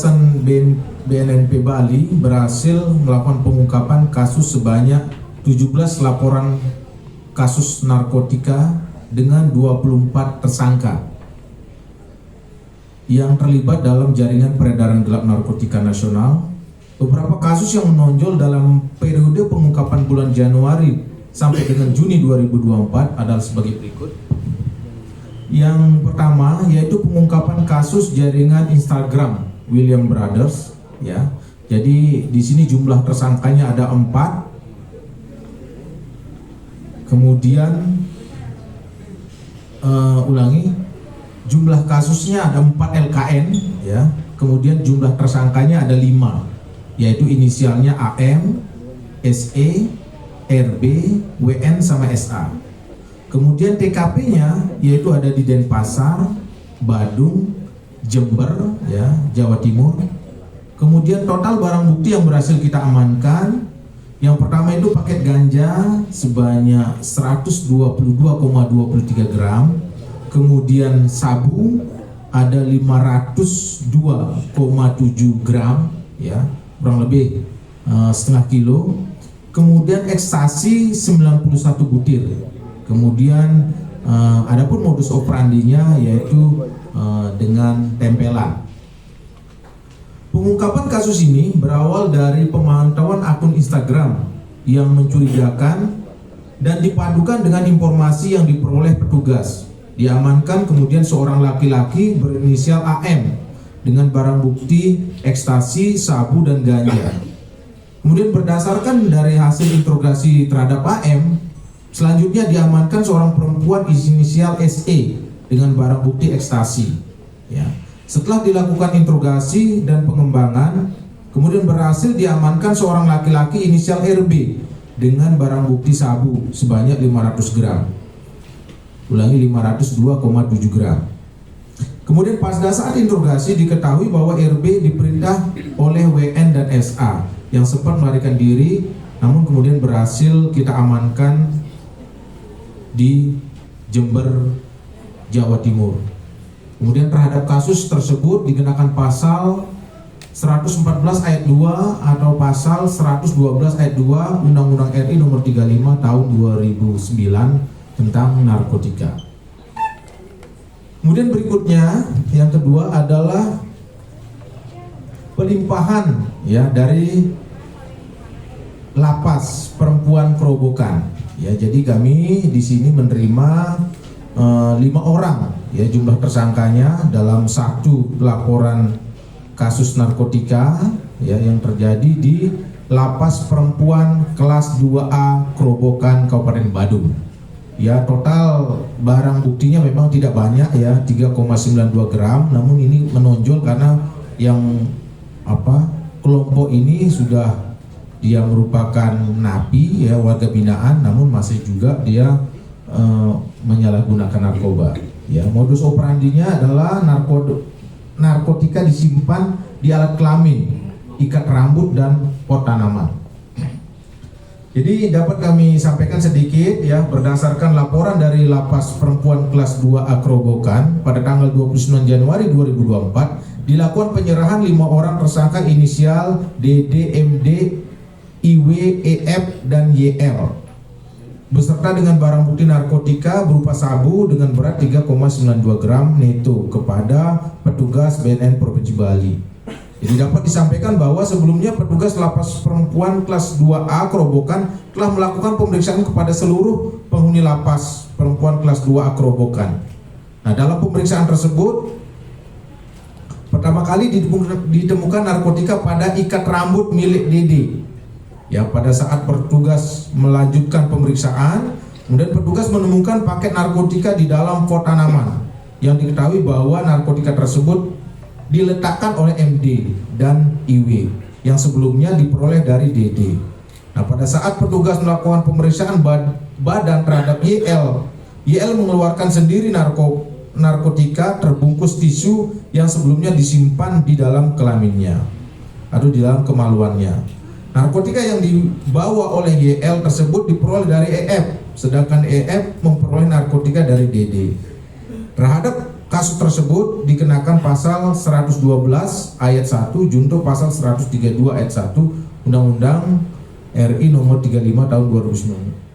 Penindasan BNNP Bali berhasil melakukan pengungkapan kasus sebanyak 17 laporan kasus narkotika dengan 24 tersangka yang terlibat dalam jaringan peredaran gelap narkotika nasional. Beberapa kasus yang menonjol dalam periode pengungkapan bulan Januari sampai dengan Juni 2024 adalah sebagai berikut. Yang pertama yaitu pengungkapan kasus jaringan Instagram William Brothers, ya. Jadi di sini jumlah tersangkanya ada 4. Kemudian jumlah kasusnya ada 4 LKN, ya. Kemudian jumlah tersangkanya ada 5, yaitu inisialnya AM, SE, RB, WN sama SA. Kemudian TKP-nya yaitu ada di Denpasar, Badung, Jember, ya, Jawa Timur. Kemudian total barang bukti yang berhasil kita amankan, yang pertama itu paket ganja sebanyak 122,23 gram. Kemudian sabu ada 502,7 gram, ya, kurang lebih setengah kilo. Kemudian ekstasi 91 butir. Kemudian adapun modus operandinya yaitu dengan tempelan. Pengungkapan kasus ini berawal dari pemantauan akun Instagram yang mencurigakan dan dipadukan dengan informasi yang diperoleh petugas. Diamankan kemudian seorang laki-laki berinisial AM dengan barang bukti ekstasi, sabu, dan ganja. Kemudian berdasarkan dari hasil interogasi terhadap AM, selanjutnya diamankan seorang perempuan inisial SE dengan barang bukti ekstasi, ya. Setelah dilakukan interogasi dan pengembangan, kemudian berhasil diamankan seorang laki-laki inisial RB dengan barang bukti sabu sebanyak 500 gram. 502,7 gram. Kemudian pada saat interogasi diketahui bahwa RB diperintah oleh WN dan SA yang sempat melarikan diri, namun kemudian berhasil kita amankan di Jember, Jawa Timur. Kemudian terhadap kasus tersebut dikenakan pasal 114 ayat 2 atau pasal 112 ayat 2 Undang-Undang RI nomor 35 tahun 2009 tentang narkotika. Kemudian berikutnya yang kedua adalah pelimpahan, ya, dari lapas perempuan Kerobokan. Ya, jadi kami di sini menerima 5 orang, ya, jumlah tersangkanya dalam satu laporan kasus narkotika, ya, yang terjadi di Lapas Perempuan Kelas 2A Kerobokan Kabupaten Badung. Ya, total barang buktinya memang tidak banyak, ya, 3,92 gram, namun ini menonjol karena yang kelompok ini sudah dia merupakan napi, ya, warga binaan, namun masih juga dia menyalahgunakan narkoba. Ya, modus operandinya adalah narkotika disimpan di alat kelamin, ikat rambut, dan pot tanaman. Jadi dapat kami sampaikan sedikit, ya, berdasarkan laporan dari Lapas Perempuan Kelas 2A Kerobokan pada tanggal 29 Januari 2024 dilakukan penyerahan 5 orang tersangka inisial DD, MD, IW, EF, dan YL beserta dengan barang bukti narkotika berupa sabu dengan berat 3,92 gram neto kepada petugas BNN Provinsi Bali. Jadi dapat disampaikan bahwa sebelumnya petugas Lapas Perempuan Kelas 2A Kerobokan telah melakukan pemeriksaan kepada seluruh penghuni Lapas Perempuan Kelas 2A Kerobokan. Nah, dalam pemeriksaan tersebut pertama kali ditemukan narkotika pada ikat rambut milik DD. Ya, pada saat petugas melanjutkan pemeriksaan, kemudian petugas menemukan paket narkotika di dalam pot tanaman yang diketahui bahwa narkotika tersebut diletakkan oleh MD dan IW yang sebelumnya diperoleh dari DD. Nah, pada saat petugas melakukan pemeriksaan badan terhadap YL mengeluarkan sendiri narkotika terbungkus tisu yang sebelumnya disimpan di dalam kelaminnya atau di dalam kemaluannya. Narkotika yang dibawa oleh YL tersebut diperoleh dari EF, sedangkan EF memperoleh narkotika dari DD. Terhadap Kasus tersebut dikenakan pasal 112 ayat 1 junto pasal 132 ayat 1 Undang-Undang RI nomor 35 tahun 2009.